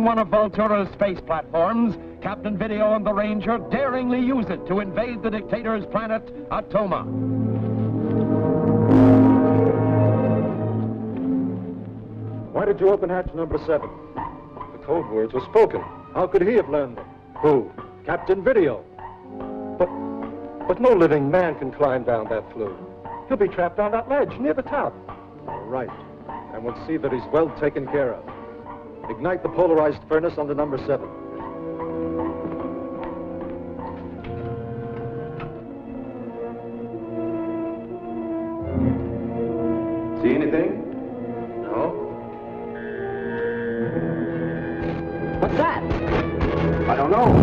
Boarding one of Vultura's space platforms, Captain Vídeo and the Ranger daringly use it to invade the dictator's planet, Atoma. Why did you open hatch number 7? The code words were spoken. How could he have learned them? Who? Captain Vídeo. But no living man can climb down that flue. He'll be trapped on that ledge near the top. All right. And we'll see that he's well taken care of. Ignite the polarized furnace on the number 7. See anything? No. What's that? I don't know.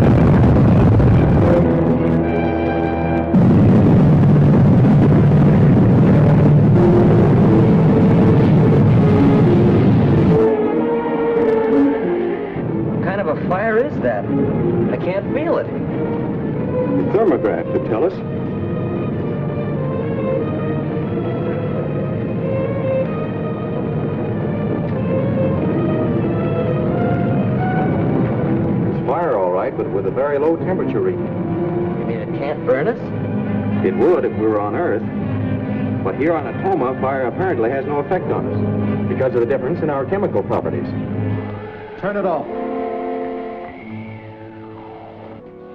Fire is that? I can't feel it. The thermograph could tell us. It's fire, all right, but with a very low temperature reading. You mean it can't burn us? It would if we were on Earth. But here on Atoma, fire apparently has no effect on us because of the difference in our chemical properties. Turn it off.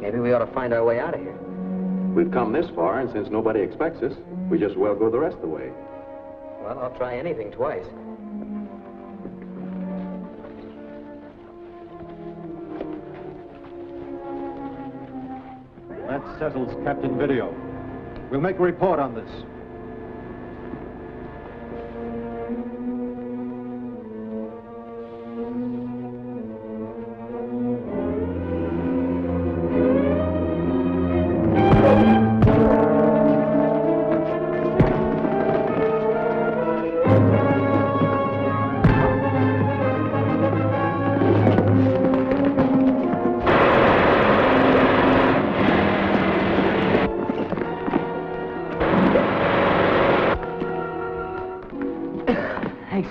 Maybe we ought to find our way out of here. We've come this far, and since nobody expects us, we just well go the rest of the way. Well, I'll try anything twice. That settles Captain Vídeo. We'll make a report on this.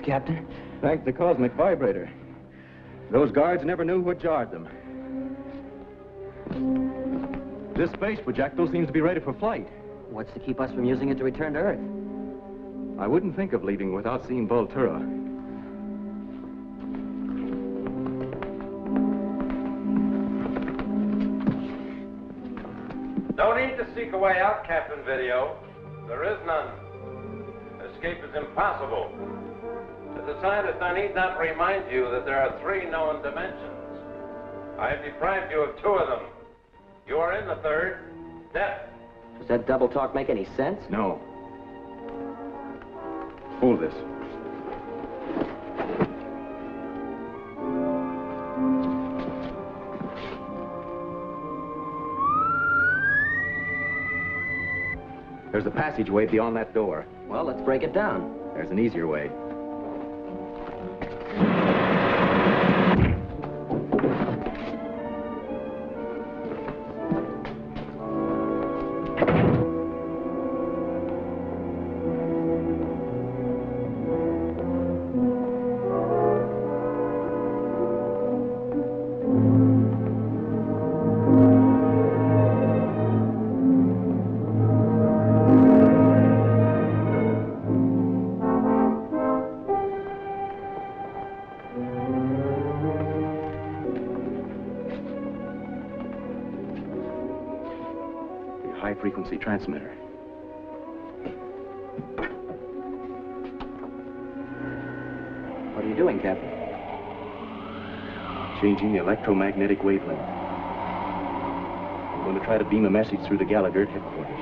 Captain. Thanks to cosmic vibrator. Those guards never knew what jarred them. This space projectile seems to be ready for flight. What's to keep us from using it to return to Earth? I wouldn't think of leaving without seeing Vultura. No need to seek a way out, Captain Vídeo. There is none. Escape is impossible. As a scientist, I need not remind you that there are 3 known dimensions. I have deprived you of 2 of them. You are in the 3rd, death. Does that double talk make any sense? No. Hold this. There's a passageway beyond that door. Well, let's break it down. There's an easier way. High-frequency transmitter. What are you doing, Captain? Changing the electromagnetic wavelength. I'm going to try to beam a message through the Gallagher headquarters.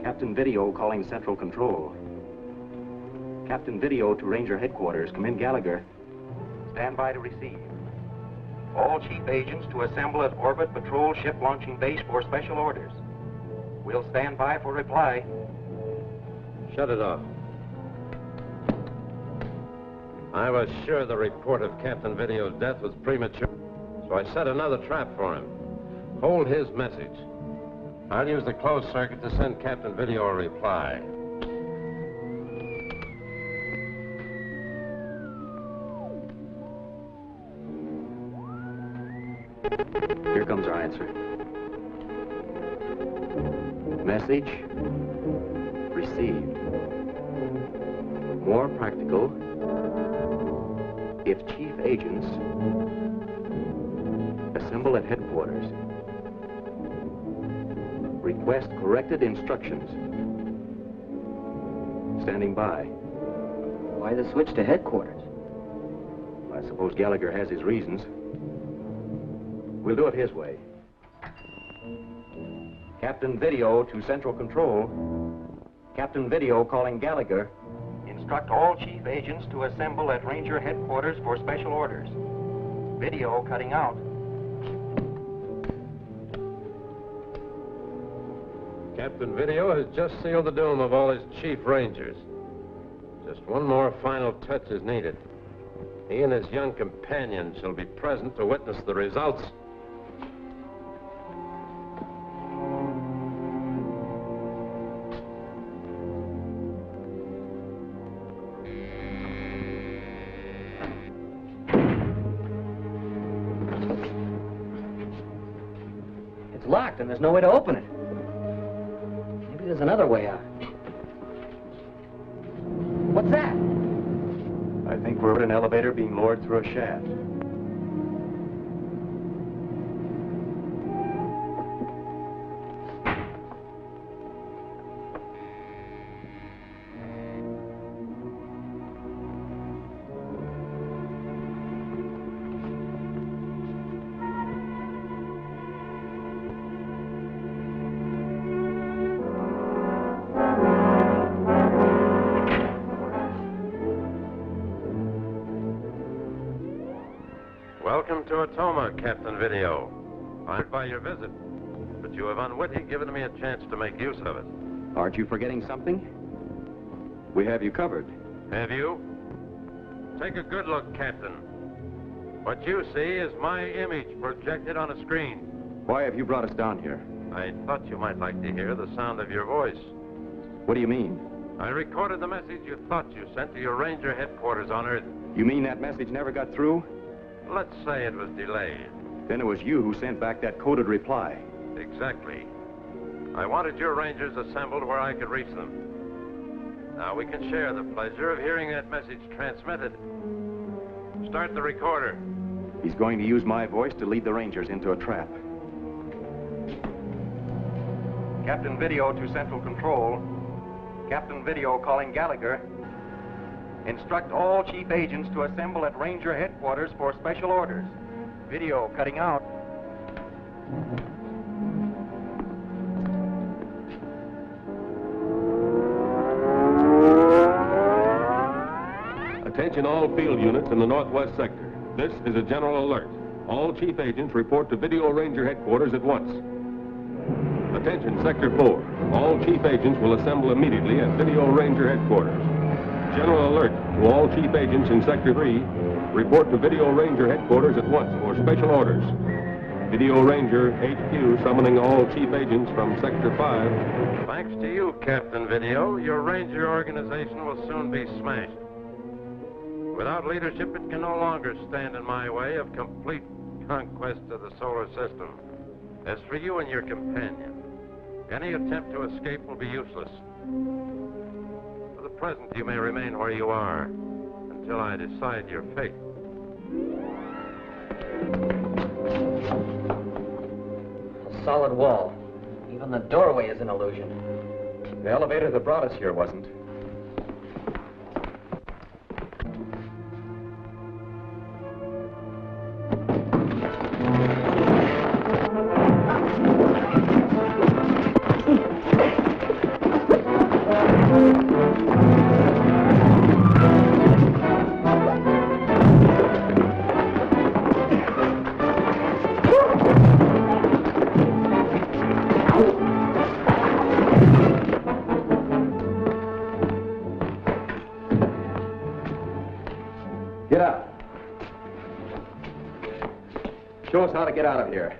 Captain Vídeo calling Central Control. Captain Vídeo to Ranger Headquarters. Come in, Gallagher. Stand by to receive. All chief agents to assemble at Orbit Patrol Ship Launching Base for special orders. We'll stand by for reply. Shut it off. I was sure the report of Captain Vídeo's death was premature, so I set another trap for him. Hold his message. I'll use the closed circuit to send Captain Vídeo a reply. comes our answer. Message received. More practical if chief agents assemble at headquarters. Request corrected instructions. Standing by. Why the switch to headquarters? I suppose Gallagher has his reasons. We'll do it his way. Captain Video to Central Control. Captain Video calling Gallagher. Instruct all chief agents to assemble at Ranger headquarters for special orders. Video cutting out. Captain Video has just sealed the doom of all his chief rangers. Just one more final touch is needed. He and his young companion shall be present to witness the results. It's locked and there's no way to open it. Maybe there's another way out. What's that? I think we're in an elevator being lowered through a shaft. Welcome to Atoma, Captain Video. Honored by your visit, but you have unwittingly given me a chance to make use of it. Aren't you forgetting something? We have you covered. Have you? Take a good look, Captain. What you see is my image projected on a screen. Why have you brought us down here? I thought you might like to hear the sound of your voice. What do you mean? I recorded the message you thought you sent to your Ranger headquarters on Earth. You mean that message never got through? Let's say it was delayed. Then it was you who sent back that coded reply. Exactly. I wanted your Rangers assembled where I could reach them. Now we can share the pleasure of hearing that message transmitted. Start the recorder. He's going to use my voice to lead the Rangers into a trap. Captain Video to Central Control. Captain Video calling Gallagher. Instruct all chief agents to assemble at Ranger headquarters for special orders. Video cutting out. Attention all field units in the Northwest Sector. This is a general alert. All chief agents report to Video Ranger headquarters at once. Attention Sector 4. All chief agents will assemble immediately at Video Ranger headquarters. General alert to all chief agents in Sector 3. Report to Video Ranger headquarters at once for special orders. Video Ranger HQ summoning all chief agents from Sector 5. Thanks to you, Captain Video, your Ranger organization will soon be smashed. Without leadership, it can no longer stand in my way of complete conquest of the solar system. As for you and your companion, any attempt to escape will be useless. For the present, you may remain where you are until I decide your fate. A solid wall. Even the doorway is an illusion. The elevator that brought us here wasn't. Get out. Show us how to get out of here.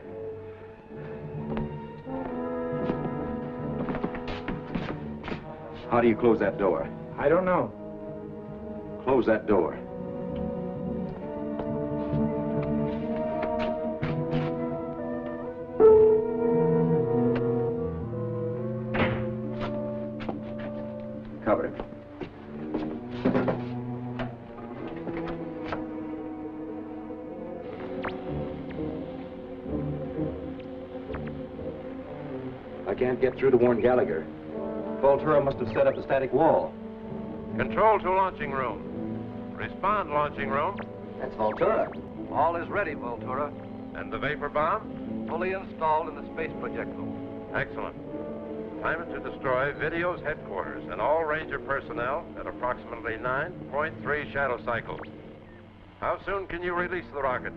How do you close that door? I don't know. Close that door. cover. I can't get through to warn Gallagher. Vultura must have set up a static wall. Control to launching room. Respond, launching room. That's Vultura. All is ready, Vultura. And the vapor bomb? Fully installed in the space projectile. Excellent. Time it to destroy Video's headquarters and all Ranger personnel at approximately 9.3 shadow cycles. How soon can you release the rocket?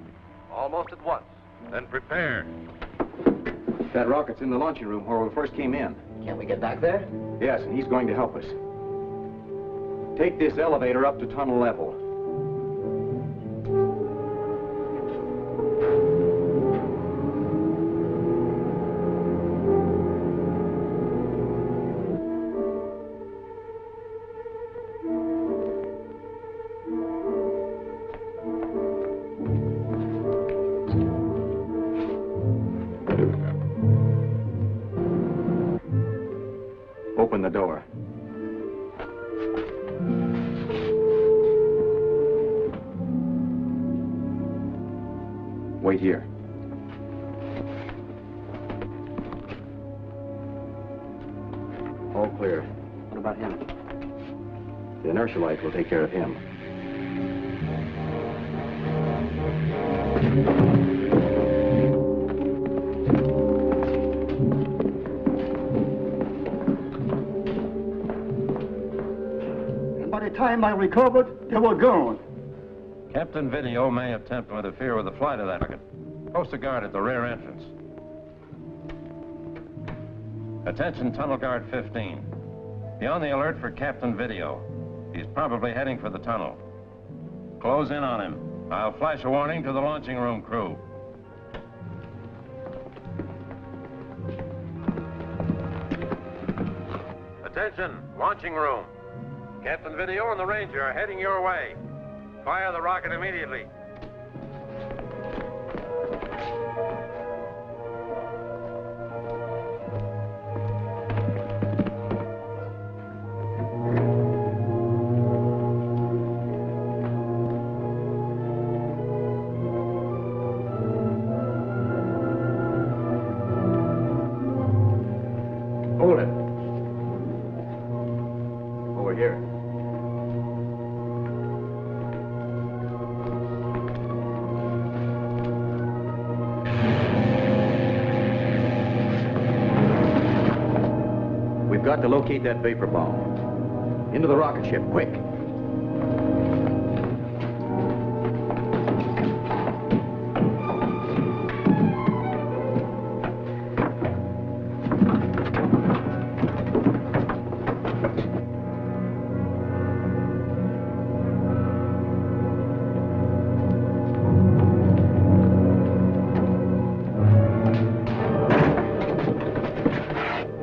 Almost at once. Then prepare. That rocket's in the launching room where we first came in. Can't we get back there? Yes, and he's going to help us. Take this elevator up to tunnel level. Open the door. Wait here. All clear. What about him? The inertia light will take care of him. And by the time I recovered, they were gone. Captain Video may attempt to interfere with the flight of that rocket. Post a guard at the rear entrance. Attention, tunnel guard 15. Be on the alert for Captain Video. He's probably heading for the tunnel. Close in on him. I'll flash a warning to the launching room crew. Attention, launching room. Captain Video and the Ranger are heading your way. Fire the rocket immediately. Hold it. Over here. We've got to locate that vapor bomb. Into the rocket ship, quick.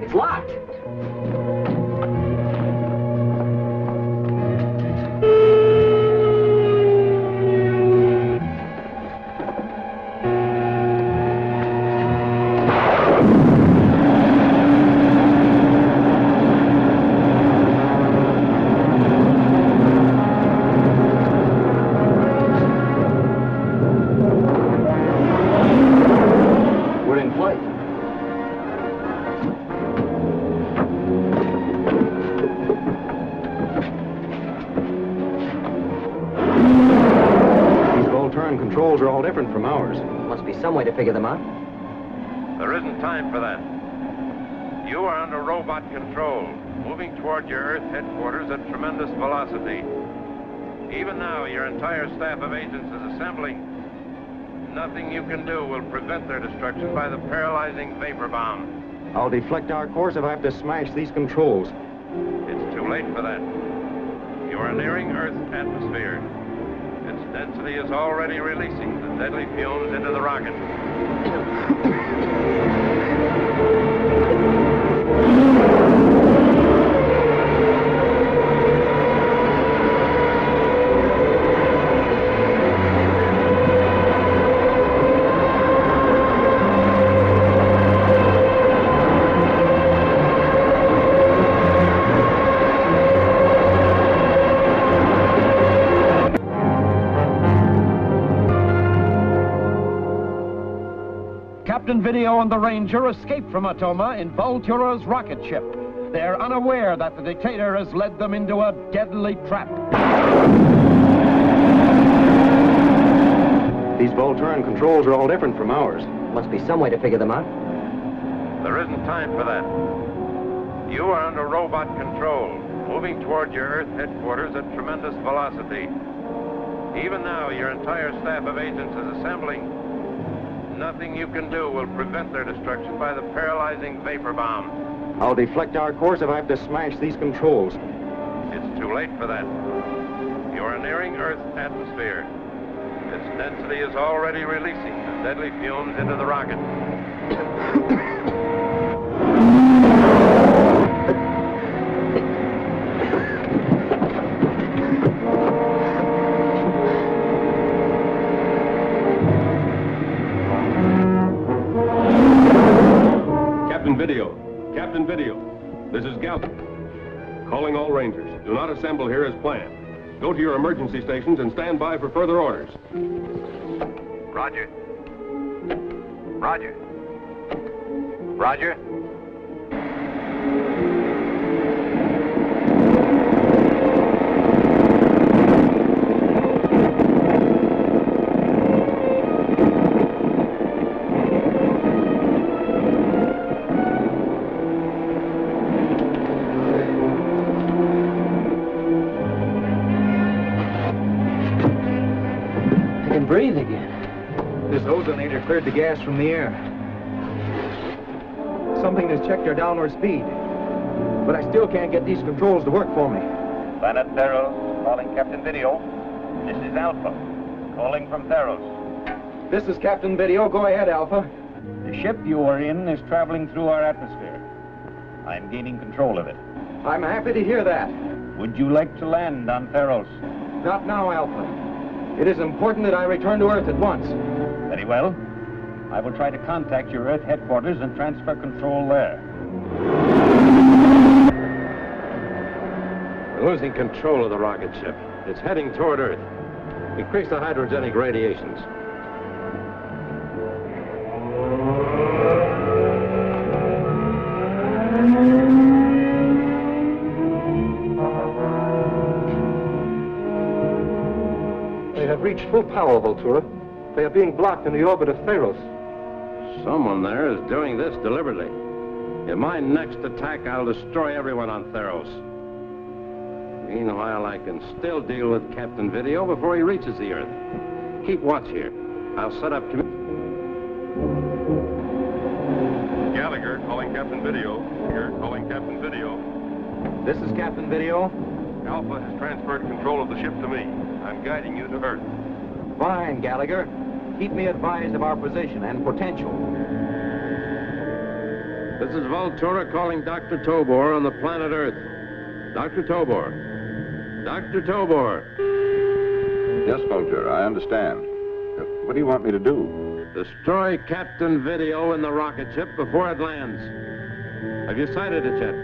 It's locked. We're in flight. These Vulturan controls are all different from ours. Must be some way to figure them out. There isn't time for that. You are under robot control, moving toward your Earth headquarters at tremendous velocity. Even now, your entire staff of agents is assembling. Nothing you can do will prevent their destruction by the paralyzing vapor bomb. I'll deflect our course if I have to smash these controls. It's too late for that. You are nearing Earth's atmosphere. Its density is already releasing the deadly fumes into the rocket. Video and the Ranger escape from Atoma in Vultura's rocket ship. They're unaware that the dictator has led them into a deadly trap. These Vulturan controls are all different from ours. Must be some way to figure them out. There isn't time for that. You are under robot control, moving toward your Earth headquarters at tremendous velocity. Even now, your entire staff of agents is assembling. Nothing you can do will prevent their destruction by the paralyzing vapor bomb. I'll deflect our course if I have to smash these controls. It's too late for that. You are nearing Earth's atmosphere. Its density is already releasing the deadly fumes into the rocket. Captain Video, this is Gallagher. Calling all Rangers. Do not assemble here as planned. Go to your emergency stations and stand by for further orders. Roger. Roger. Roger. Breathe again. This ozonator cleared the gas from the air. Something has checked our downward speed. But I still can't get these controls to work for me. Planet Theros, calling Captain Video. This is Alpha, calling from Theros. This is Captain Video. Go ahead, Alpha. The ship you are in is traveling through our atmosphere. I'm gaining control of it. I'm happy to hear that. Would you like to land on Theros? Not now, Alpha. It is important that I return to Earth at once. Very well. I will try to contact your Earth headquarters and transfer control there. We're losing control of the rocket ship. It's heading toward Earth. Increase the hydrogenic radiations. They have reached full power, Vultura. They are being blocked in the orbit of Theros. Someone there is doing this deliberately. In my next attack, I'll destroy everyone on Theros. Meanwhile, I can still deal with Captain Video before he reaches the Earth. Keep watch here. I'll set up... Gallagher calling Captain Video. Here, calling Captain Video. This is Captain Video. Alpha has transferred control of the ship to me. I'm guiding you to Earth. Fine, Gallagher. Keep me advised of our position and potential. This is Vultura calling Dr. Tobor on the planet Earth. Dr. Tobor. Dr. Tobor. Yes, Vultura, I understand. What do you want me to do? Destroy Captain Video in the rocket ship before it lands. Have you sighted it yet?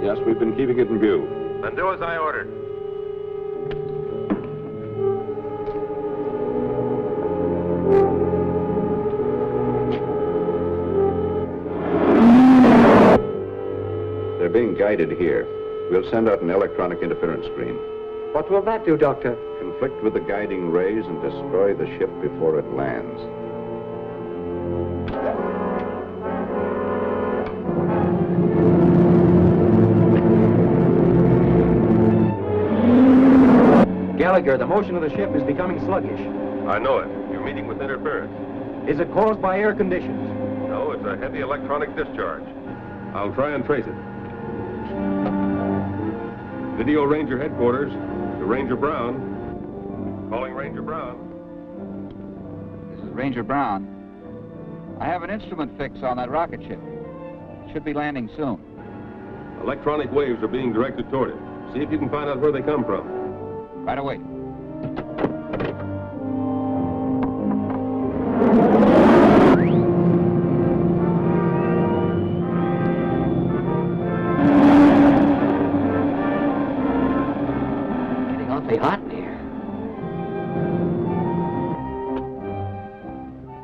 Yes, we've been keeping it in view. Then do as I ordered. They're being guided here. We'll send out an electronic interference screen. What will that do, Doctor? Conflict with the guiding rays and destroy the ship before it lands. Gallagher, the motion of the ship is becoming sluggish. I know it. You're meeting with interference. Is it caused by air conditions? No, it's a heavy electronic discharge. I'll try and trace it. Video Ranger headquarters to Ranger Brown. Calling Ranger Brown. This is Ranger Brown. I have an instrument fix on that rocket ship. It should be landing soon. Electronic waves are being directed toward it. See if you can find out where they come from. Right away. Getting awfully hot in here.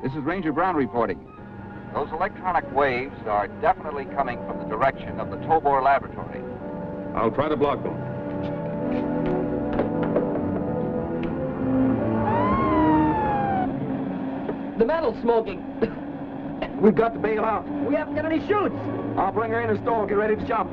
This is Ranger Brown reporting. Those electronic waves are definitely coming from the direction of the Tobor laboratory. I'll try to block them. The metal's smoking. We've got to bail out. We haven't got any chutes. I'll bring her in a stall. Get ready to jump.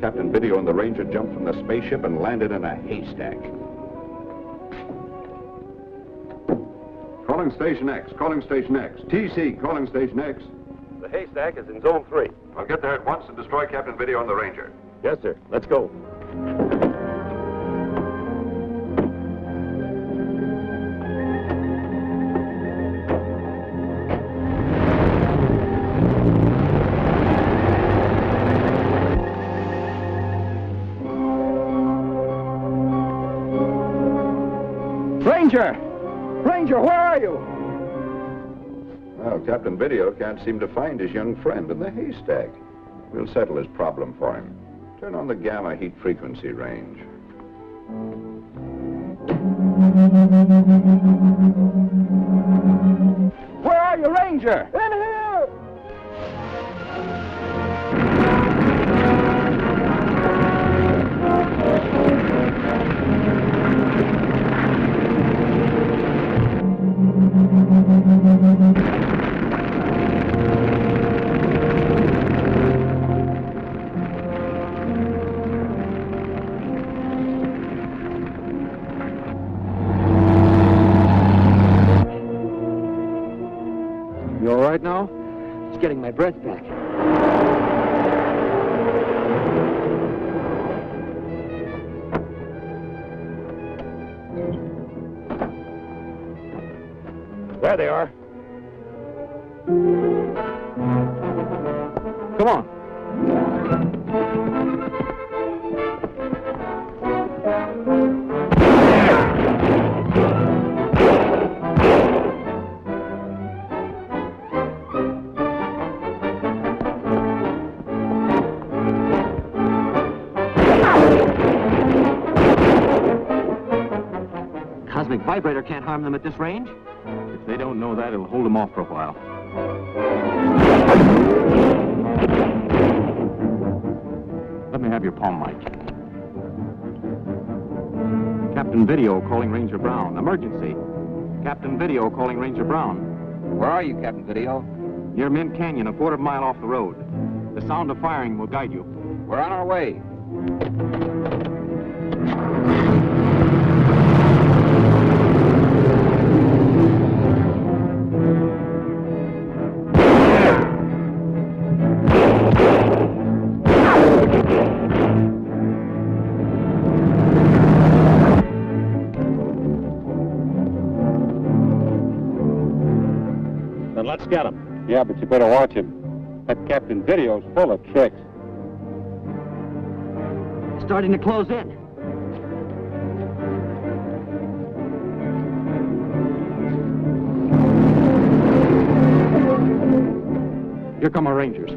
Captain Video and the Ranger jumped from the spaceship and landed in a haystack. Calling Station X, calling Station X. TC, calling Station X. The haystack is in Zone 3. I'll get there at once and destroy Captain Video and the Ranger. Yes, sir. Let's go. Ranger! Ranger, where are you? Well, Captain Video can't seem to find his young friend in the haystack. We'll settle his problem for him. Turn on the gamma heat frequency range. Where are you, Ranger? In here! You all right now? Just getting my breath back. There they are. Come on. Cosmic vibrator can't harm them at this range. If they don't know that, it'll hold them off for a while. Let me have your palm mic. Captain Video calling Ranger Brown. Emergency. Captain Video calling Ranger Brown. Where are you, Captain Video? Near Mint Canyon, a quarter of a mile off the road. The sound of firing will guide you. We're on our way. Then let's get him. Yeah, but you better watch him. That Captain Video's full of tricks. Starting to close in. Here come our Rangers.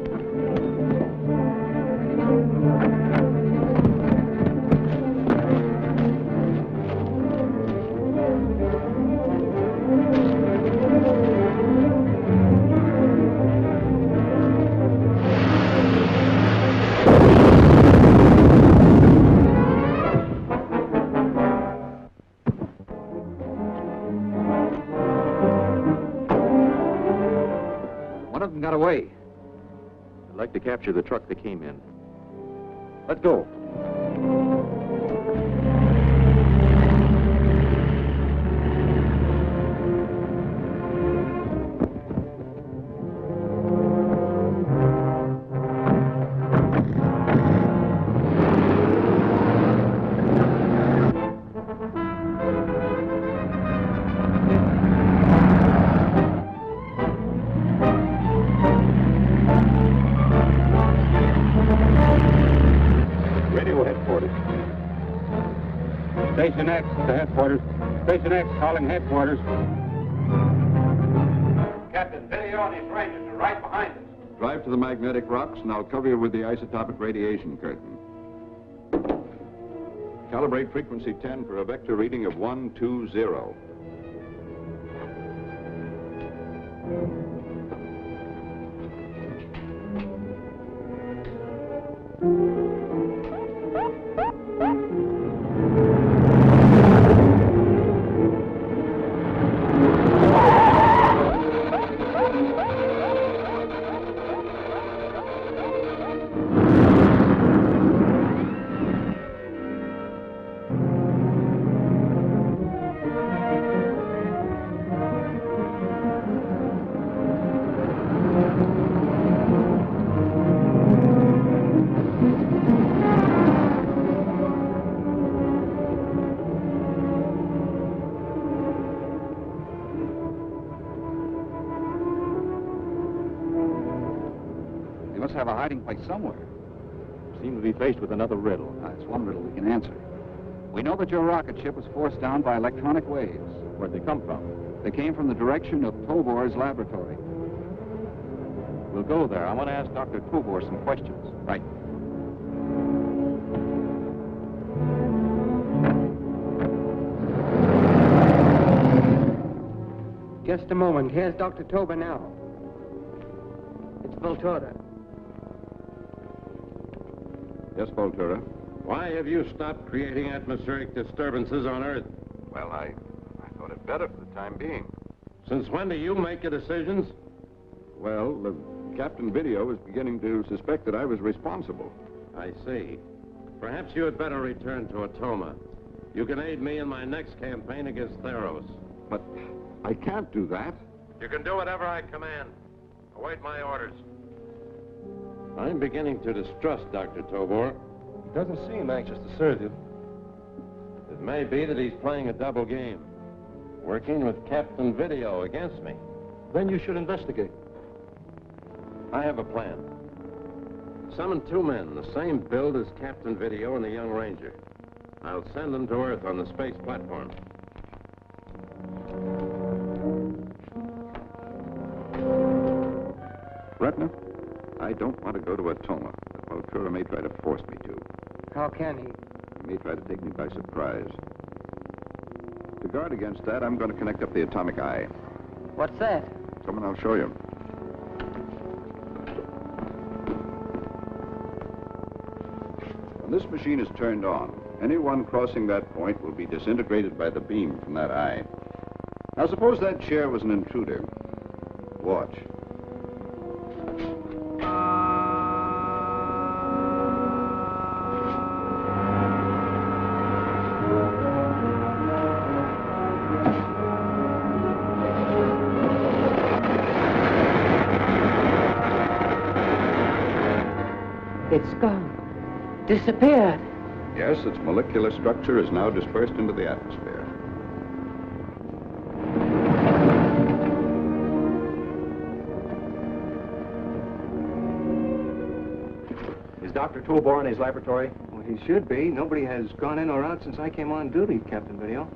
Got away. I'd like to capture the truck they came in. Let's go. Station X to headquarters. Station X calling headquarters. Captain Video and his Rangers are right behind us. Drive to the magnetic rocks, and I'll cover you with the isotopic radiation curtain. Calibrate frequency 10 for a vector reading of 120. Have a hiding place somewhere. Seem to be faced with another riddle. That's one riddle we can answer. We know that your rocket ship was forced down by electronic waves. Where'd they come from? They came from the direction of Tobor's laboratory. We'll go there. I want to ask Dr. Tobor some questions. Right. Just a moment. Here's Dr. Tobor now. It's Vultura. Yes, Vultura. Why have you stopped creating atmospheric disturbances on Earth? Well, I thought it better for the time being. Since when do you make your decisions? Well, Captain Video is beginning to suspect that I was responsible. I see. Perhaps you had better return to Atoma. You can aid me in my next campaign against Theros. But I can't do that. You can do whatever I command. Await my orders. I'm beginning to distrust Dr. Tobor. He doesn't seem anxious to serve you. It may be that he's playing a double game, working with Captain Video against me. Then you should investigate. I have a plan. Summon 2 men, the same build as Captain Video and the young Ranger. I'll send them to Earth on the space platform. Retna, I don't want to go to Atoma. Vultura may try to force me to. How can he? He may try to take me by surprise. To guard against that, I'm going to connect up the atomic eye. What's that? Come on, I'll show you. When this machine is turned on, anyone crossing that point will be disintegrated by the beam from that eye. Now, suppose that chair was an intruder. Watch. It's gone. Disappeared. Yes, its molecular structure is now dispersed into the atmosphere. Is Dr. Tobor in his laboratory? Well, he should be. Nobody has gone in or out since I came on duty, Captain Video.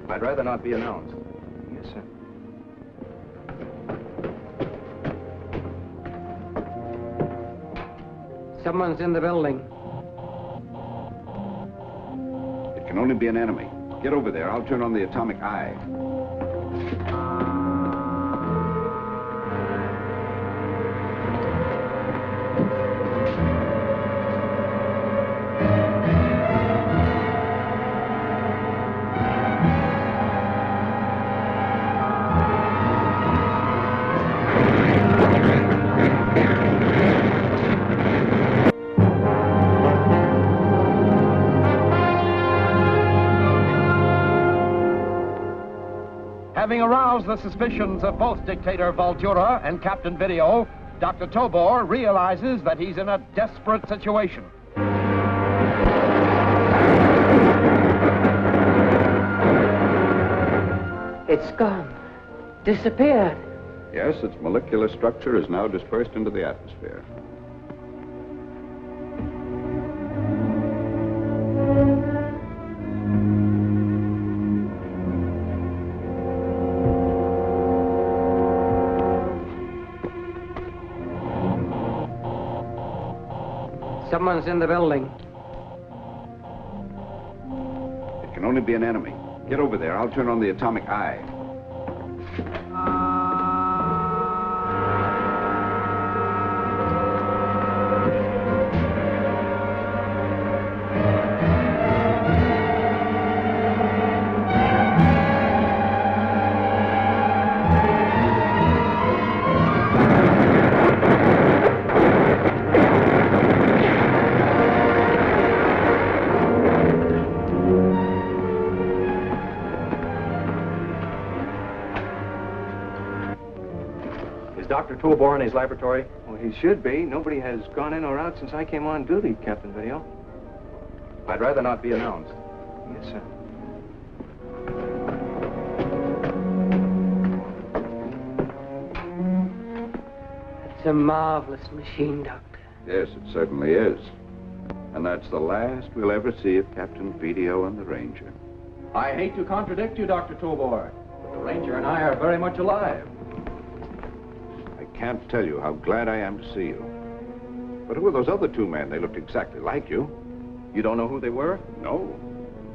I'd rather not be announced. Yes, sir. Someone's in the building. It can only be an enemy. Get over there. I'll turn on the atomic eye. Having aroused the suspicions of both Dictator Vultura and Captain Video, Dr. Tobor realizes that he's in a desperate situation. It's gone. Disappeared. Yes, its molecular structure is now dispersed into the atmosphere. Someone's in the building. It can only be an enemy. Get over there. I'll turn on the atomic eye. Dr. Tobor in his laboratory? Well, he should be. Nobody has gone in or out since I came on duty, Captain Video. I'd rather not be announced. Yes, sir. It's a marvelous machine, Doctor. Yes, it certainly is. And that's the last we'll ever see of Captain Vídeo and the Ranger. I hate to contradict you, Dr. Tobor, but the Ranger and I are very much alive. I can't tell you how glad I am to see you. But who were those other two men? They looked exactly like you. You don't know who they were? No.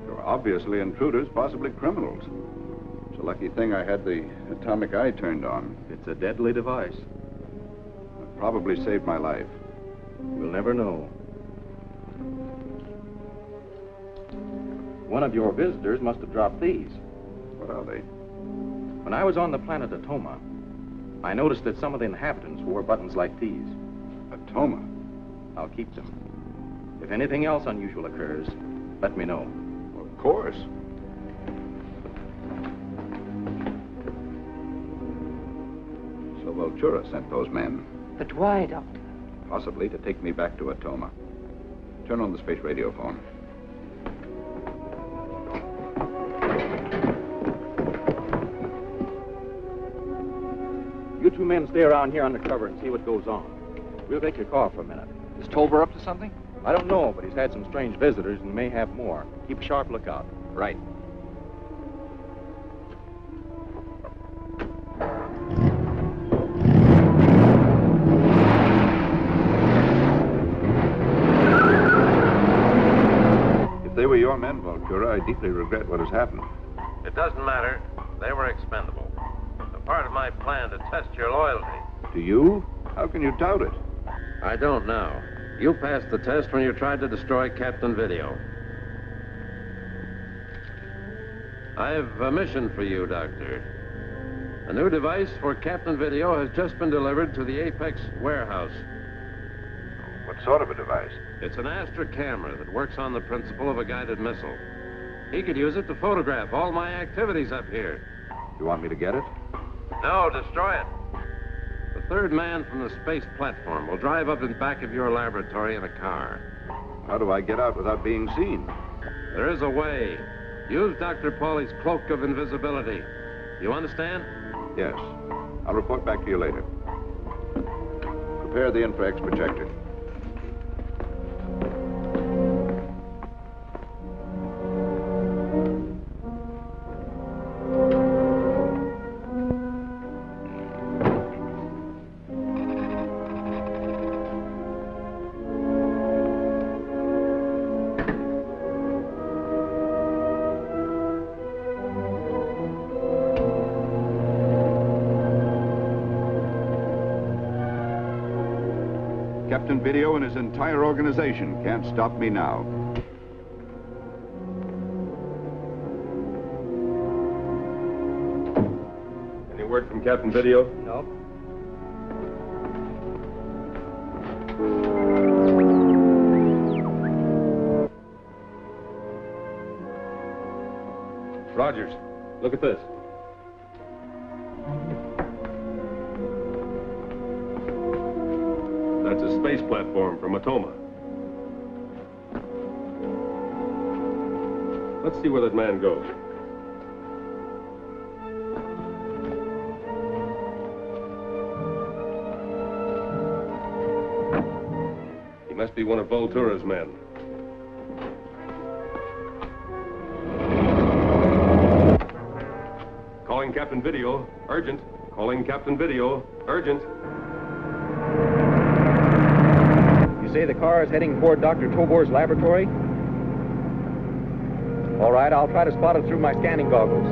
They were obviously intruders, possibly criminals. It's a lucky thing I had the atomic eye turned on. It's a deadly device. It probably saved my life. We'll never know. One of your visitors must have dropped these. What are they? When I was on the planet Atoma, I noticed that some of the inhabitants wore buttons like these. Atoma? I'll keep them. If anything else unusual occurs, let me know. Well, of course. So Vultura sent those men. But why, Doctor? Possibly to take me back to Atoma. Turn on the space radio phone. You two men stay around here undercover and see what goes on. We'll take your call for a minute. Is Tobor up to something? I don't know, but he's had some strange visitors and may have more. Keep a sharp lookout. Right. If they were your men, Vultura, I deeply regret what has happened. It doesn't matter. They were expendable. A part of my plan to test your loyalty. To you? How can you doubt it? I don't now. You passed the test when you tried to destroy Captain Vídeo. I have a mission for you, Doctor. A new device for Captain Vídeo has just been delivered to the Apex warehouse. What sort of a device? It's an Astra camera that works on the principle of a guided missile. He could use it to photograph all my activities up here. You want me to get it? No, destroy it. The third man from the space platform will drive up in back of your laboratory in a car. How do I get out without being seen? There is a way. Use Dr. Pauley's cloak of invisibility. You understand? Yes. I'll report back to you later. Prepare the infrax projector. Captain Vídeo and his entire organization can't stop me now. Any word from Captain Vídeo? No. Rogers, look at this. That's a space platform from Atoma. Let's see where that man goes. He must be one of Vultura's men. Calling Captain Vídeo, urgent. Calling Captain Vídeo, urgent. He's say the car is heading toward Dr. Tobor's laboratory? All right, I'll try to spot it through my scanning goggles.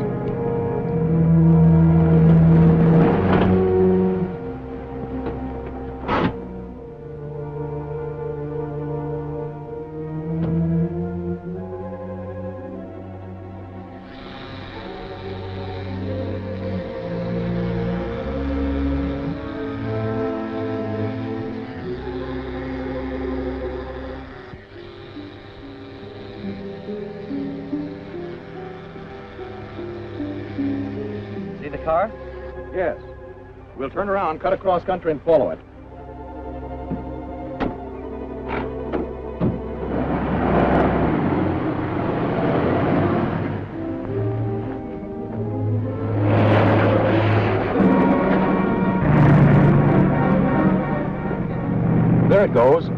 Car? Yes. We'll turn around, cut across country, and follow it. There it goes.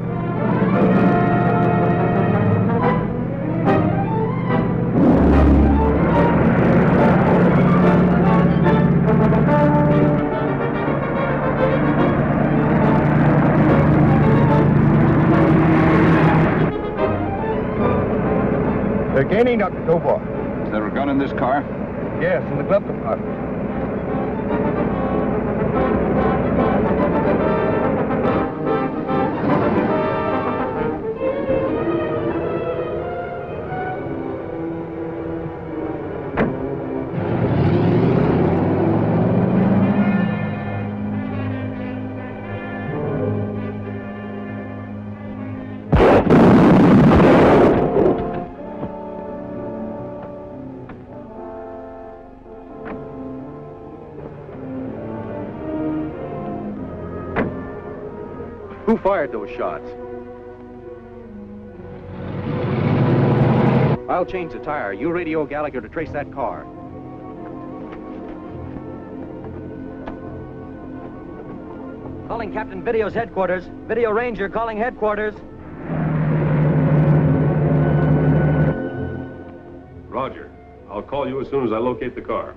They're gaining, Dr. Tobor. Is there a gun in this car? Yes, in the glove compartment. Who fired those shots? I'll change the tire. You radio Gallagher to trace that car. Calling Captain Video's headquarters. Video Ranger calling headquarters. Roger. I'll call you as soon as I locate the car.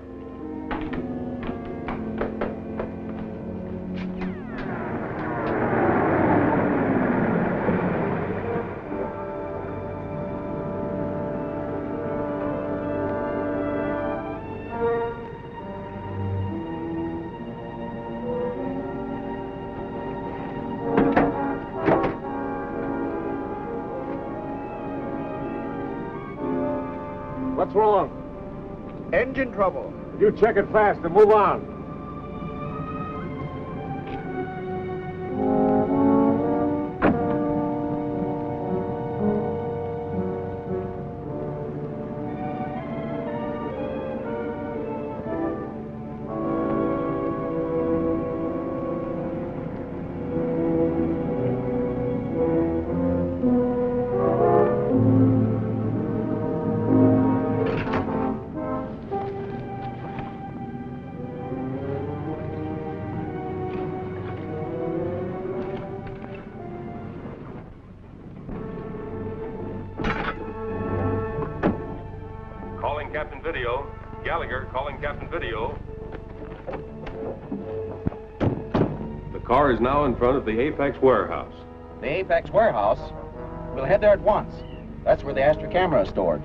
What's wrong? Engine trouble. You check it fast and move on. Captain Video. Gallagher calling Captain Video. The car is now in front of the Apex warehouse. The Apex warehouse? We'll head there at once. That's where the Astra camera is stored.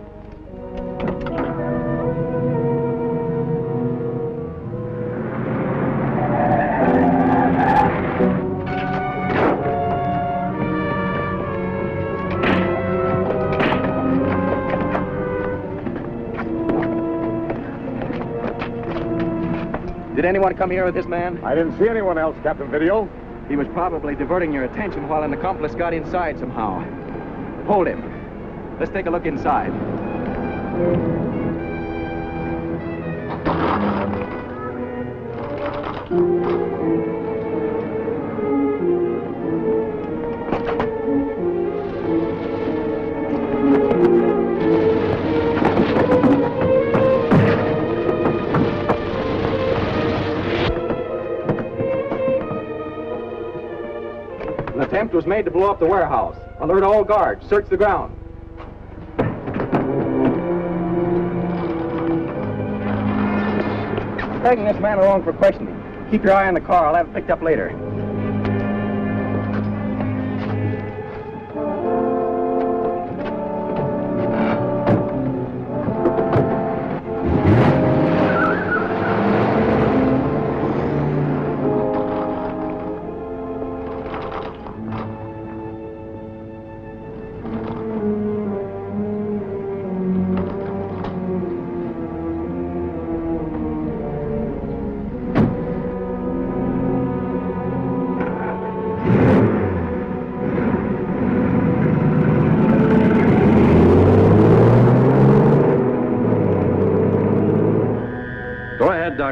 Did anyone come here with this man? I didn't see anyone else, Captain Video. He was probably diverting your attention while an accomplice got inside somehow. Hold him. Let's take a look inside. Attempt was made to blow up the warehouse. Alert all guards. Search the ground. Taking this man along for questioning. Keep your eye on the car. I'll have it picked up later.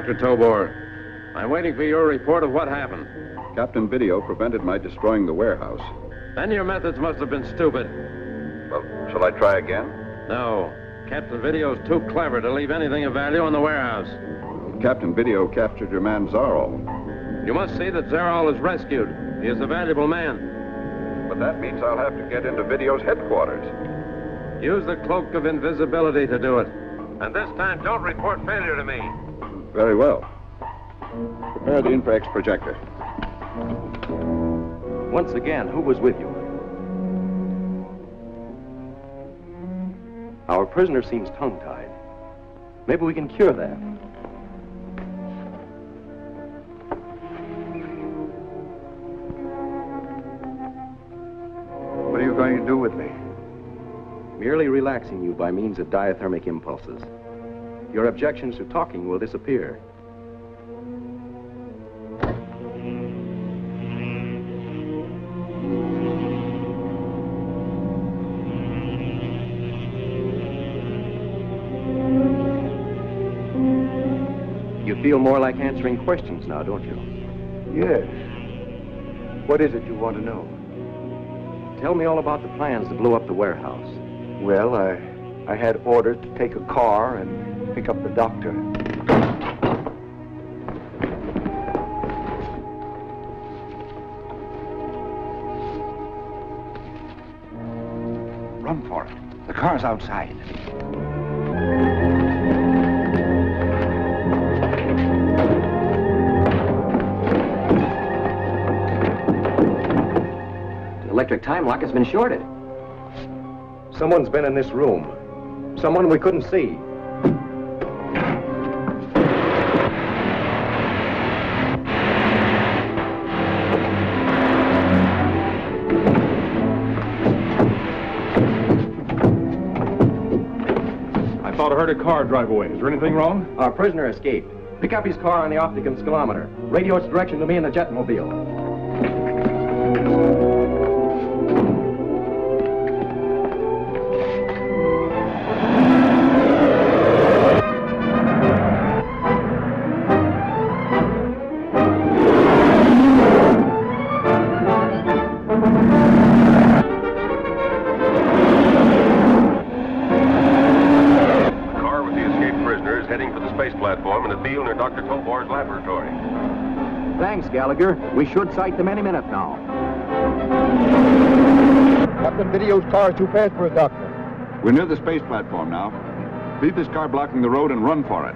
Dr. Tobor. I'm waiting for your report of what happened. Captain Video prevented my destroying the warehouse. Then your methods must have been stupid. Well, shall I try again? No. Captain Video's too clever to leave anything of value in the warehouse. Captain Video captured your man Zarl. You must see that Zarl is rescued. He is a valuable man. But that means I'll have to get into Video's headquarters. Use the cloak of invisibility to do it. And this time, don't report failure to me. Very well. Prepare the infrax projector. Once again, who was with you? Our prisoner seems tongue-tied. Maybe we can cure that. What are you going to do with me? Merely relaxing you by means of diathermic impulses. Your objections to talking will disappear. You feel more like answering questions now, don't you? Yes. What is it you want to know? Tell me all about the plans to blow up the warehouse. Well, I had orders to take a car and pick up the doctor. Run for it. The car's outside. The electric time lock has been shorted. Someone's been in this room. Someone we couldn't see. I thought I heard a car drive away. Is there anything wrong? Our prisoner escaped. Pick up his car on the Opticum Skilometer. Radio its direction to me in the jetmobile. Dr. Tobor's laboratory. Thanks, Gallagher. We should sight them any minute now. Captain Video's car is too fast for a doctor. We're near the space platform now. Leave this car blocking the road and run for it.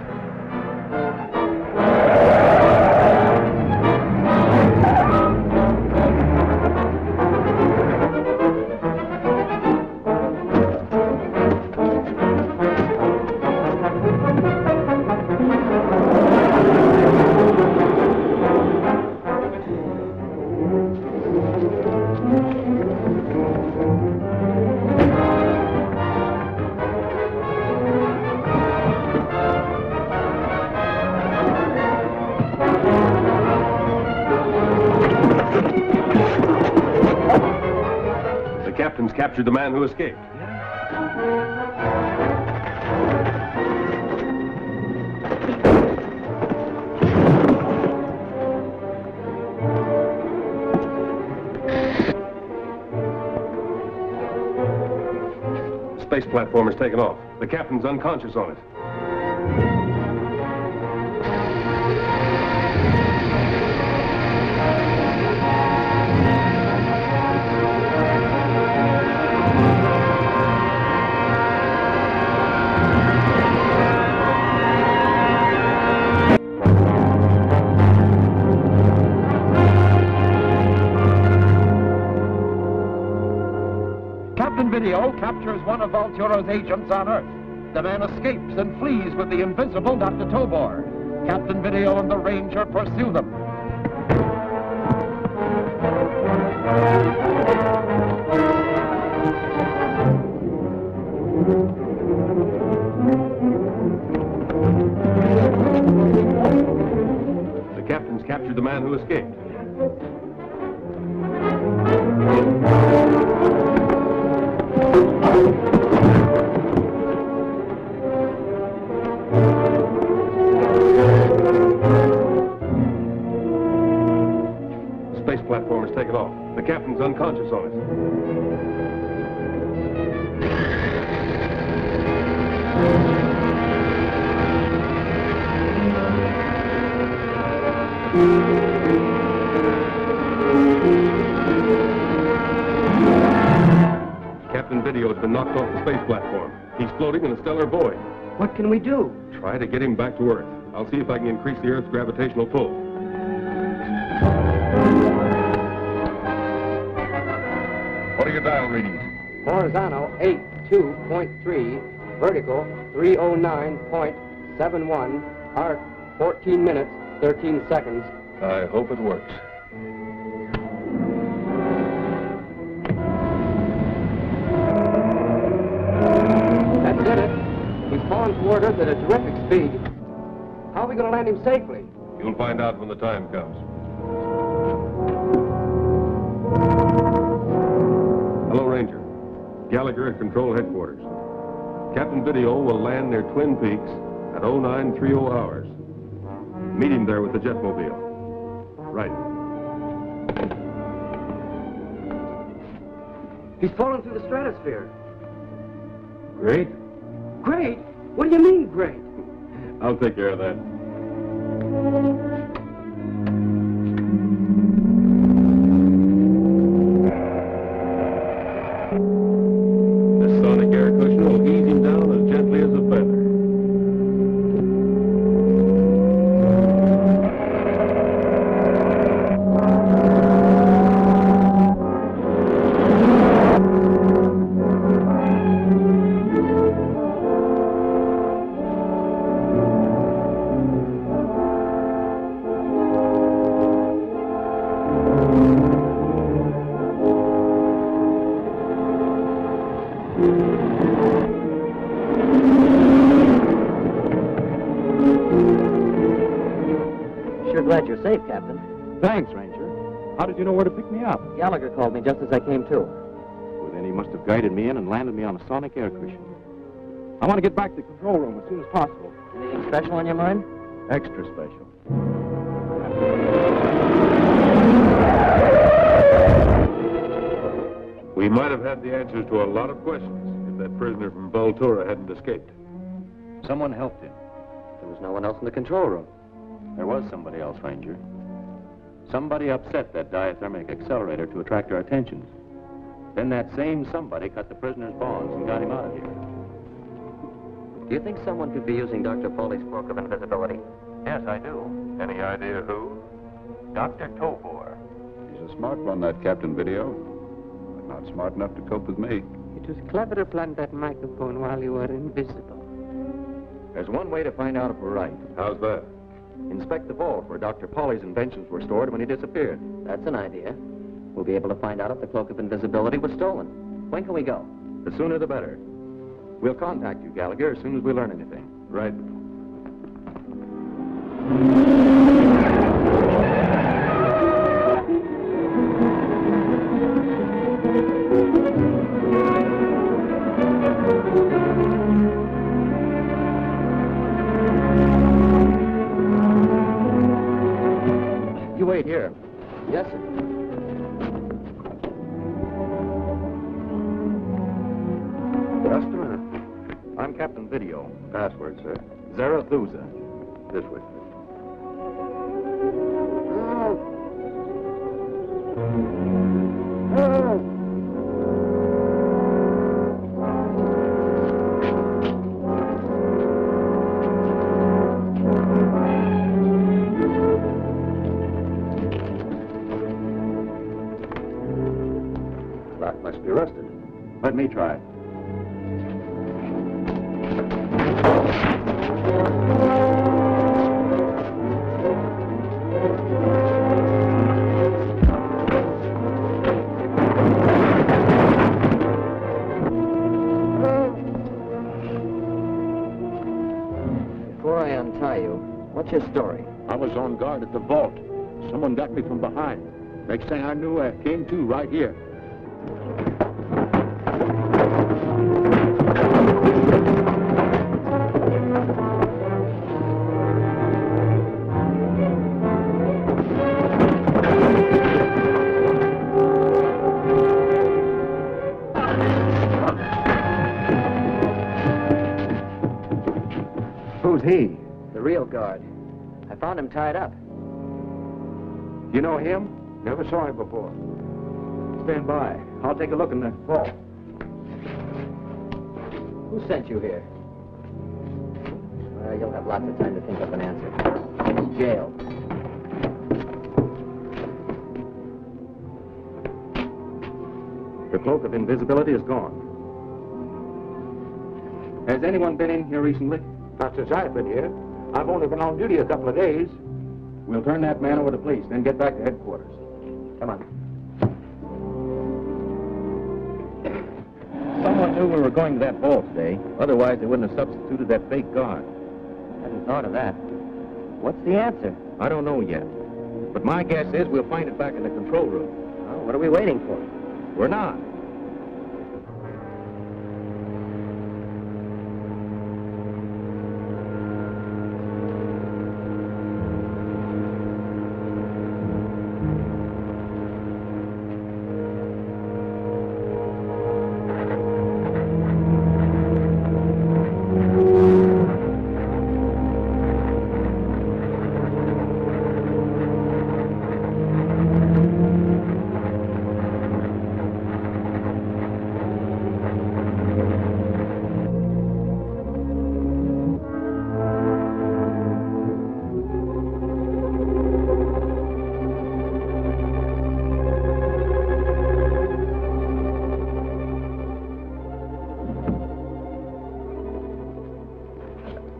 Captured the man who escaped. Space platform is taken off. The captain's unconscious on it. Video captures one of Vultura's agents on Earth. The man escapes and flees with the invisible Dr. Tobor. Captain Video and the Ranger pursue them. The captain's captured the man who escaped. focus on it. Captain Video has been knocked off the space platform. He's floating in a stellar void. What can we do? Try to get him back to Earth. I'll see if I can increase the Earth's gravitational pull. What are your dial readings? Horizontal 82.3, vertical 309.71, arc 14 minutes, 13 seconds. I hope it works. That did it. He's falling toward Earth at a terrific speed. How are we going to land him safely? You'll find out when the time comes. Hello, Ranger. Gallagher at Control Headquarters. Captain Video will land near Twin Peaks at 0930 hours. Meet him there with the jetmobile. Right. He's fallen through the stratosphere. Great. Great? What do you mean, great? I'll take care of that. This sonic air cushion will ease him down as gently as a feather. Glad you're safe, Captain. Thanks, Ranger. How did you know where to pick me up? Gallagher called me just as I came to. Well, then he must have guided me in and landed me on a sonic air cushion. I want to get back to the control room as soon as possible. Anything special on your mind? Extra special. We might have had the answers to a lot of questions if that prisoner from Vultura hadn't escaped. Someone helped him. There was no one else in the control room. There was somebody else, Ranger. Somebody upset that diathermic accelerator to attract our attention. Then that same somebody cut the prisoner's bonds and got him out of here. Do you think someone could be using Dr. Pauley's cloak of invisibility? Yes, I do. Any idea who? Dr. Tobor. He's a smart one, that Captain Video. But not smart enough to cope with me. It was clever to plant that microphone while you were invisible. There's one way to find out if we're right. How's that? Inspect the vault where Dr. Pauley's inventions were stored when he disappeared. That's an idea. We'll be able to find out if the cloak of invisibility was stolen. When can we go? The sooner the better. We'll contact you, Gallagher, as soon as we learn anything. Right. You wait here. Yes, sir. Customer, I'm Captain Video. Password, sir. Zarathustra. This way. Lock must be rusted. Let me try. Before I untie you, what's your story? I was on guard at the vault. Someone got me from behind. Next thing I knew, I came to right here. he? The real guard. I found him tied up. You know him? Never saw him before. Stand by. I'll take a look in the vault. Who sent you here? You'll have lots of time to think up an answer. Jail. The cloak of invisibility is gone. Has anyone been in here recently? Not since I've been here. I've only been on duty a couple of days. We'll turn that man over to police, then get back to headquarters. Come on. Someone knew we were going to that vault today. Otherwise, they wouldn't have substituted that fake guard. Hadn't thought of that. What's the answer? I don't know yet. But my guess is we'll find it back in the control room. Well, what are we waiting for? We're not.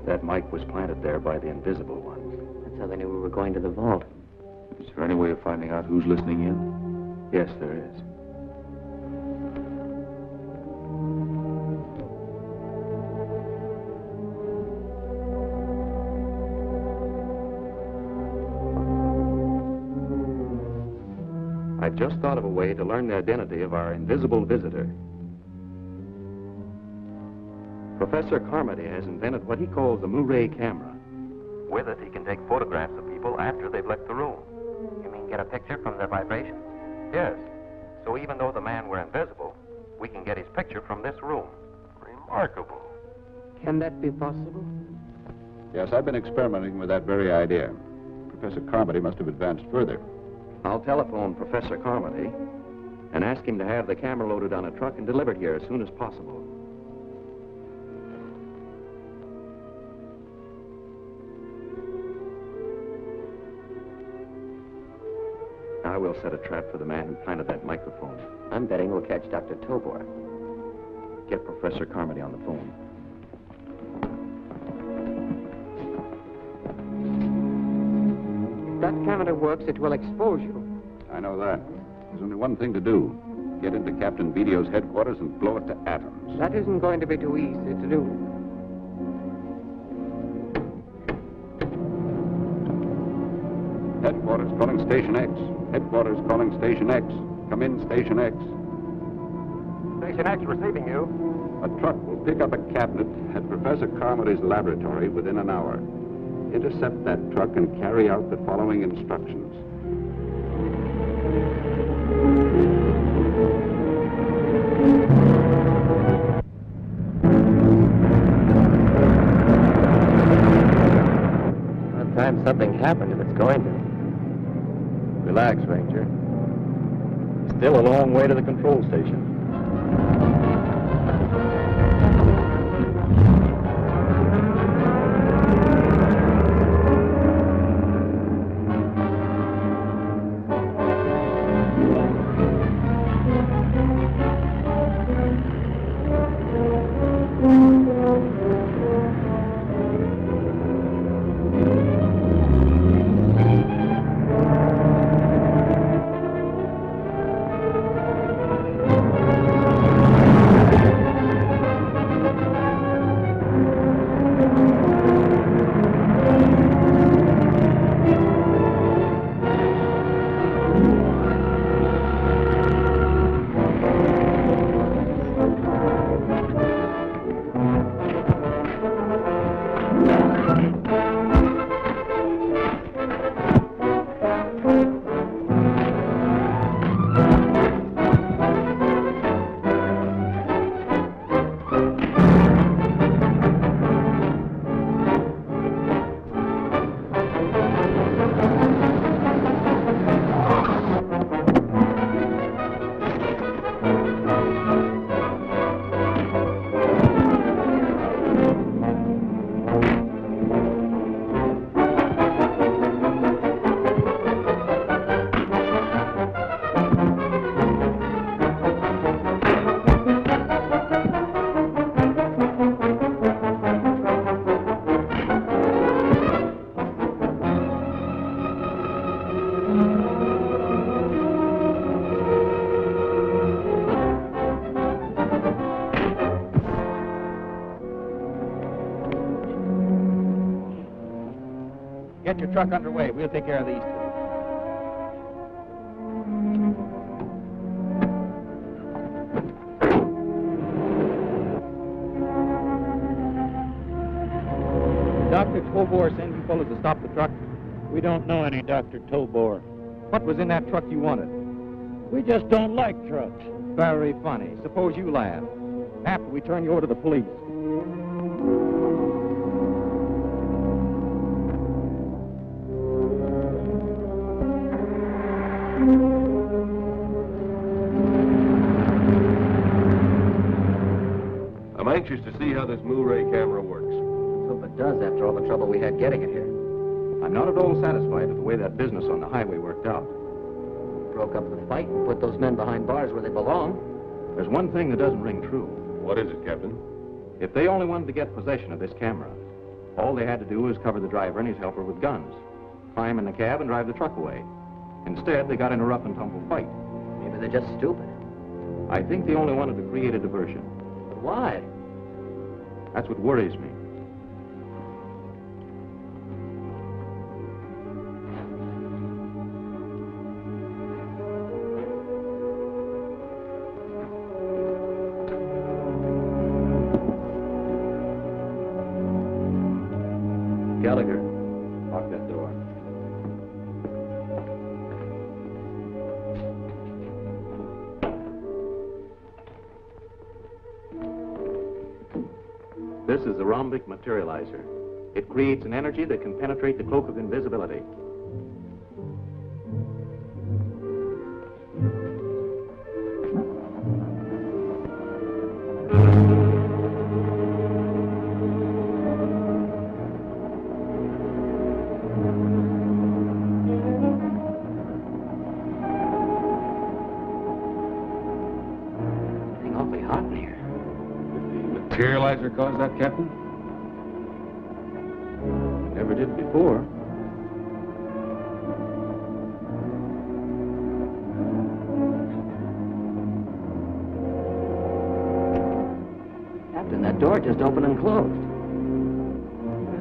That mic was planted there by the invisible one. That's how they knew we were going to the vault. Is there any way of finding out who's listening in? Yes, there is. I've just thought of a way to learn the identity of our invisible visitor. Professor Carmody has invented what he calls the Murray camera. With it, he can take photographs of people after they've left the room. You mean get a picture from their vibrations? Yes. So even though the man were invisible, we can get his picture from this room. Remarkable. Can that be possible? Yes, I've been experimenting with that very idea. Professor Carmody must have advanced further. I'll telephone Professor Carmody and ask him to have the camera loaded on a truck and delivered here as soon as possible. I will set a trap for the man who planted that microphone. I'm betting we'll catch Dr. Tobor. Get Professor Carmody on the phone. If that camera works, it will expose you. I know that. There's only one thing to do. Get into Captain Video's headquarters and blow it to atoms. That isn't going to be too easy to do. Headquarters calling Station X. Headquarters calling Station X. Come in, Station X. Station X receiving you. A truck will pick up a cabinet at Professor Carmody's laboratory within an hour. Intercept that truck and carry out the following instructions. What time something happened if it's going to? Relax, Ranger. Still a long way to the control station. Get your truck underway. We'll take care of these two. Dr. Tobor send you fellas to stop the truck? We don't know any Dr. Tobor. What was in that truck you wanted? We just don't like trucks. Very funny. Suppose you laugh. After we turn you over to the police. I'm anxious to see how this Mu-ray camera works. Let's hope it does after all the trouble we had getting it here. I'm not at all satisfied with the way that business on the highway worked out. Broke up the fight and put those men behind bars where they belong. There's one thing that doesn't ring true. What is it, Captain? If they only wanted to get possession of this camera, all they had to do was cover the driver and his helper with guns, climb in the cab and drive the truck away. Instead, they got in a rough and tumble fight. Maybe they're just stupid. I think they only wanted to create a diversion. But why? That's what worries me. Gallagher, lock that door. This is the rhombic materializer. It creates an energy that can penetrate the cloak of invisibility. Materializer caused that, Captain? Never did before. Captain, that door just opened and closed.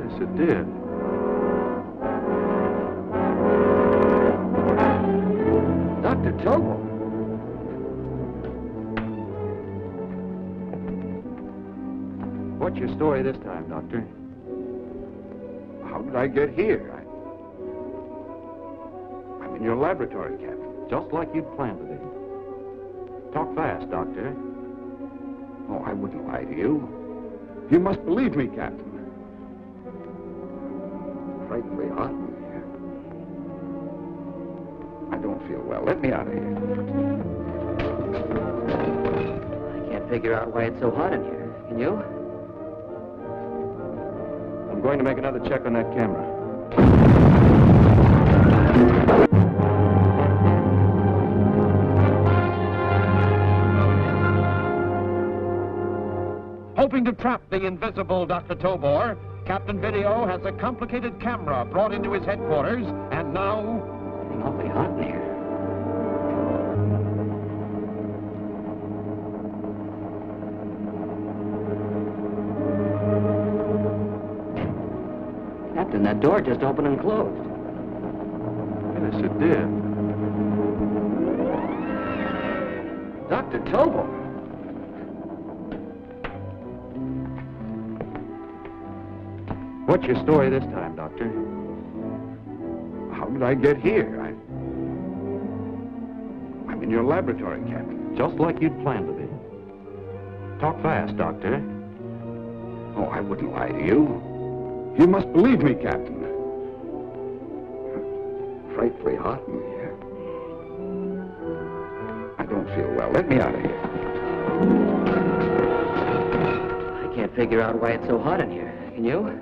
Yes, it did. Dr. Tobor. What's your story this time, Doctor? How did I get here? I'm in your laboratory, Captain. Just like you'd planned to be. Talk fast, Doctor. Oh, I wouldn't lie to you. You must believe me, Captain. Frightfully hot in here. I don't feel well. Let me out of here. I can't figure out why it's so hot in here. Can you? I'm going to make another check on that camera. Hoping to trap the invisible Dr. Tobor, Captain Video has a complicated camera brought into his headquarters, and now... It's getting awfully hot in here. Captain, that door just opened and closed. Yes, it did. Dr. Tobor. What's your story this time, Doctor? How did I get here? I'm in your laboratory, Captain. Just like you'd planned to be. Talk fast, Doctor. Oh, I wouldn't lie to you. You must believe me, Captain. Frightfully hot in here. I don't feel well. Let me out of here. I can't figure out why it's so hot in here. Can you?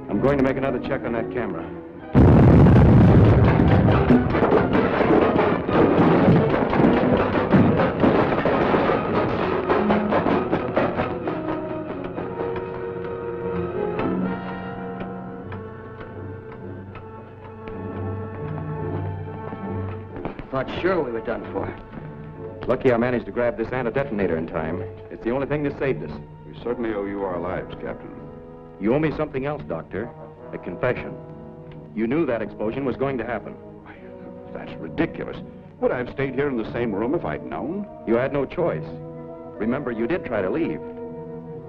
I'm going to make another check on that camera. Thought sure we were done for. Lucky I managed to grab this anti-detonator in time. It's the only thing that saved us. We certainly owe you our lives, Captain. You owe me something else, Doctor. A confession. You knew that explosion was going to happen. That's ridiculous. Would I have stayed here in the same room if I'd known? You had no choice. Remember, you did try to leave.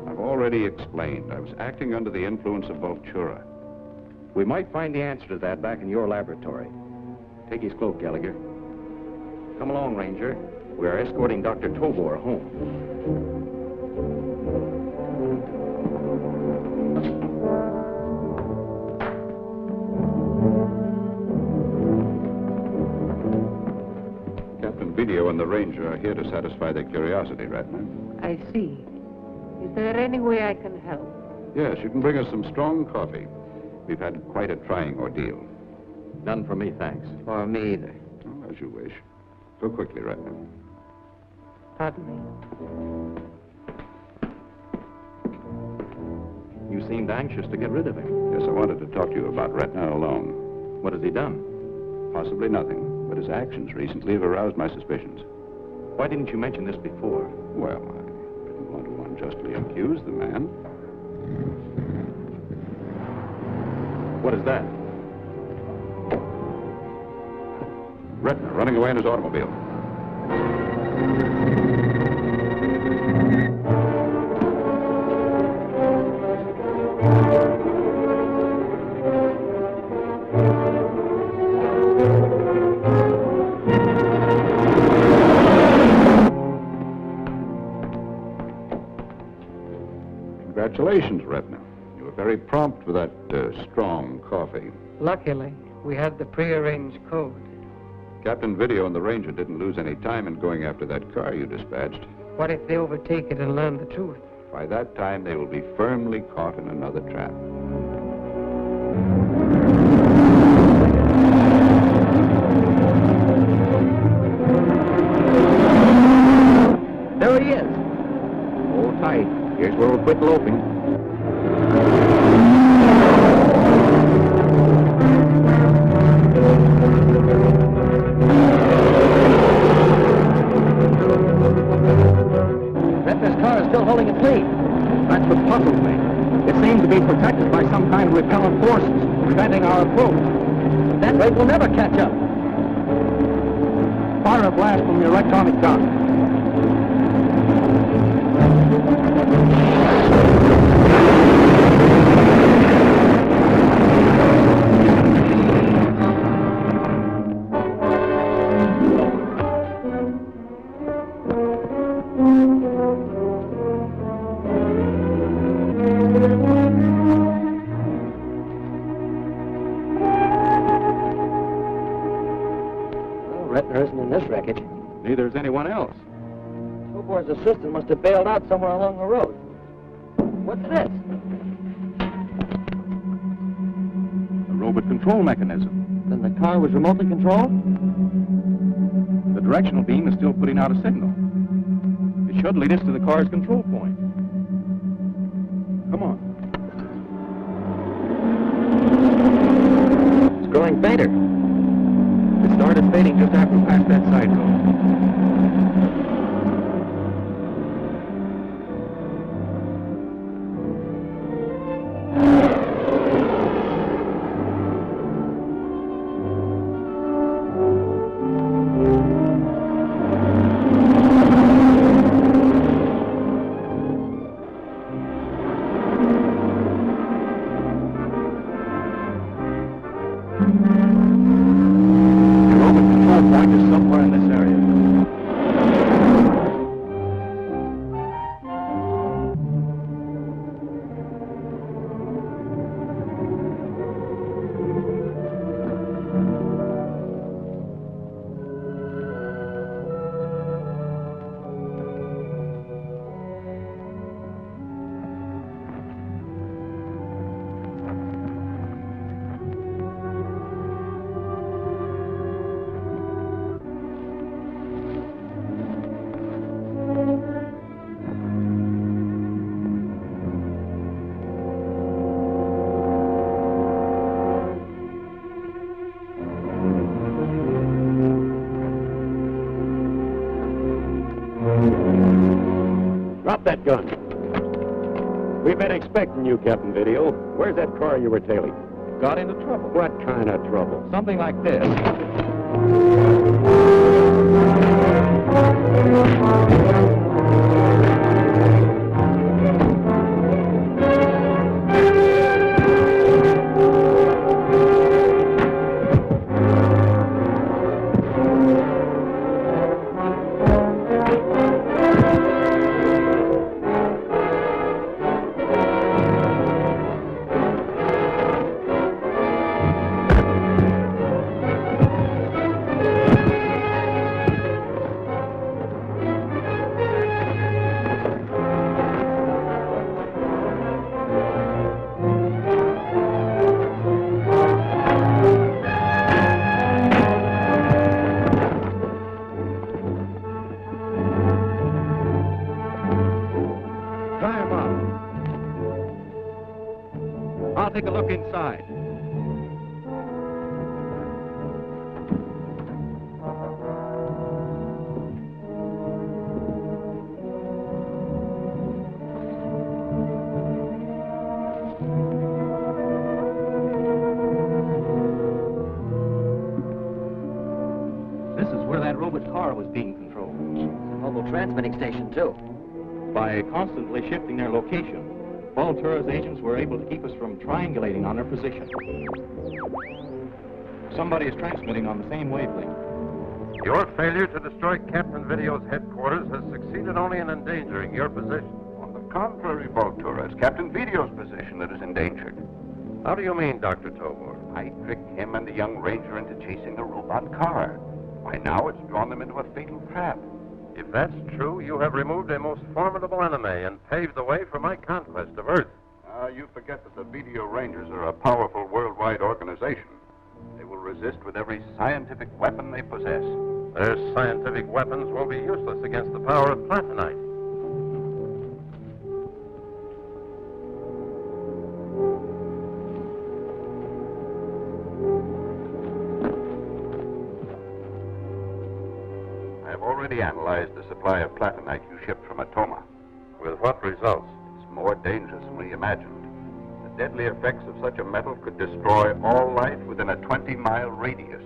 I've already explained. I was acting under the influence of Vultura. We might find the answer to that back in your laboratory. Take his cloak, Gallagher. Come along, Ranger. We are escorting Dr. Tobor home. Captain Vídeo and the Ranger are here to satisfy their curiosity, Ratner. I see. Is there any way I can help? Yes, you can bring us some strong coffee. We've had quite a trying ordeal. None for me, thanks. For me either. Oh, as you wish. Go quickly, Ratner. Pardon me. You seemed anxious to get rid of him. Yes, I wanted to talk to you about Ratner alone. What has he done? Possibly nothing, but his actions recently have aroused my suspicions. Why didn't you mention this before? Well, I didn't want to unjustly accuse the man. What is that? Ratner running away in his automobile. Congratulations, Ratner. You were very prompt with that strong coffee. Luckily, we had the prearranged code. Captain Vídeo and the Ranger didn't lose any time in going after that car you dispatched. What if they overtake it and learn the truth? By that time, they will be firmly caught in another trap. There he is. Hold tight. Here's where we'll quit loafing. Ratner's car is still holding its lead. That's what puzzles me. It seems to be protected by some kind of repellent forces, preventing our approach. At that rate, we'll never catch up. Fire a blast from your electronic gun. Ratner isn't in this wreckage. Neither is anyone else. Tobor's assistant must have bailed out somewhere along the road. What's this? A robot control mechanism. Then the car was remotely controlled? The directional beam is still putting out a signal. It should lead us to the car's control point. Come on. It's growing fainter. It started fading just after we passed that side road. Drop that gun. We've been expecting you, Captain Vídeo. Where's that car you were tailing? got into trouble. What kind of trouble? Something like this. I'll take a look inside. This is where that robot car was being controlled. It's a mobile transmitting station, too. By constantly shifting their location, Vultura's agents were able to keep us from triangulating on their position. Somebody is transmitting on the same wavelength. Your failure to destroy Captain Video's headquarters has succeeded only in endangering your position. On the contrary, Vultura, it's Captain Video's position that is endangered. How do you mean, Dr. Tobor? I tricked him and the young ranger into chasing the robot car. By now, it's drawn them into a fatal trap. If that's true, you have removed a most formidable enemy and paved the way for my conquest of Earth. You forget that the Video Rangers are a powerful worldwide organization. They will resist with every scientific weapon they possess. Their scientific weapons will be useless against the power of platinite. I've already analyzed the supply of platinite you shipped from Atoma. With what results? It's more dangerous than we imagined. The deadly effects of such a metal could destroy all life within a 20-mile radius.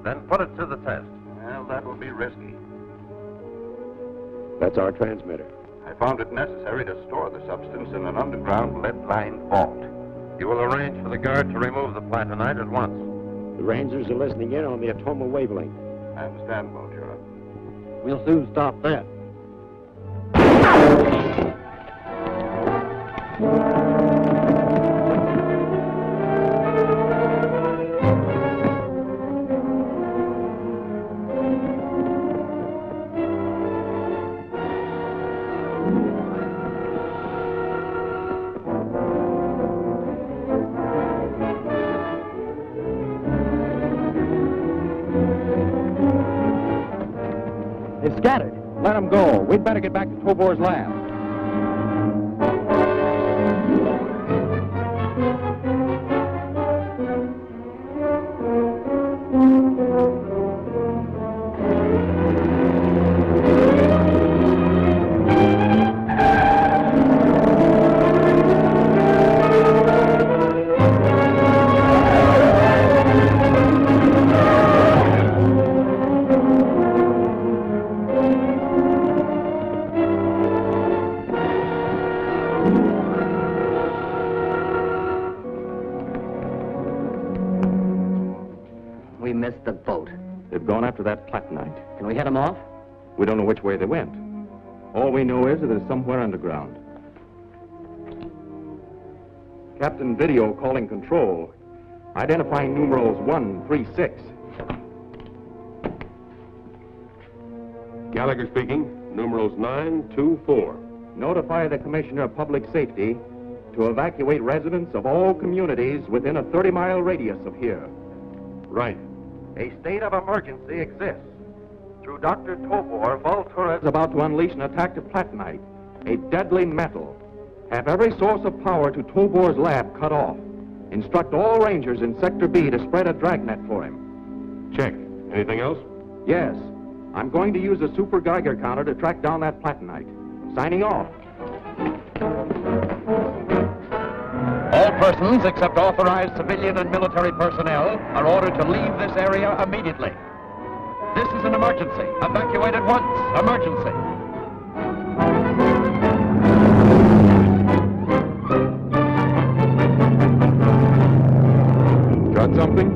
Then put it to the test. Well, that will be risky. That's our transmitter. I found it necessary to store the substance in an underground lead-lined vault. You will arrange for the guard to remove the platinite at once. The Rangers are listening in on the Atoma wavelength. I understand, Vultura. We'll soon stop that. They've scattered. Let them go. We'd better get back to Tobor's lab. We missed the boat. They've gone after that platinite. Can we head them off? We don't know which way they went. All we know is that it's somewhere underground. Captain Video calling control. Identifying numerals 136. Gallagher speaking. Numerals 924. Notify the Commissioner of Public Safety to evacuate residents of all communities within a 30-mile radius of here. Right. A state of emergency exists. Through Dr. Tobor, Vultura is about to unleash an attack to platinite, a deadly metal. Have every source of power to Tobor's lab cut off. Instruct all Rangers in Sector B to spread a dragnet for him. Check. Anything else? Yes. I'm going to use a super Geiger counter to track down that platinite. Signing off. All persons except authorized civilian and military personnel are ordered to leave this area immediately. This is an emergency. Evacuate at once. Emergency. Got something?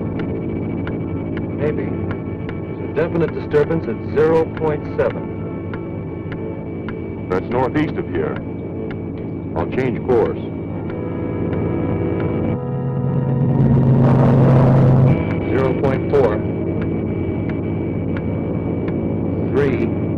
Maybe. There's a definite disturbance at 0.7. That's northeast of here. I'll change course. 0.4. 3.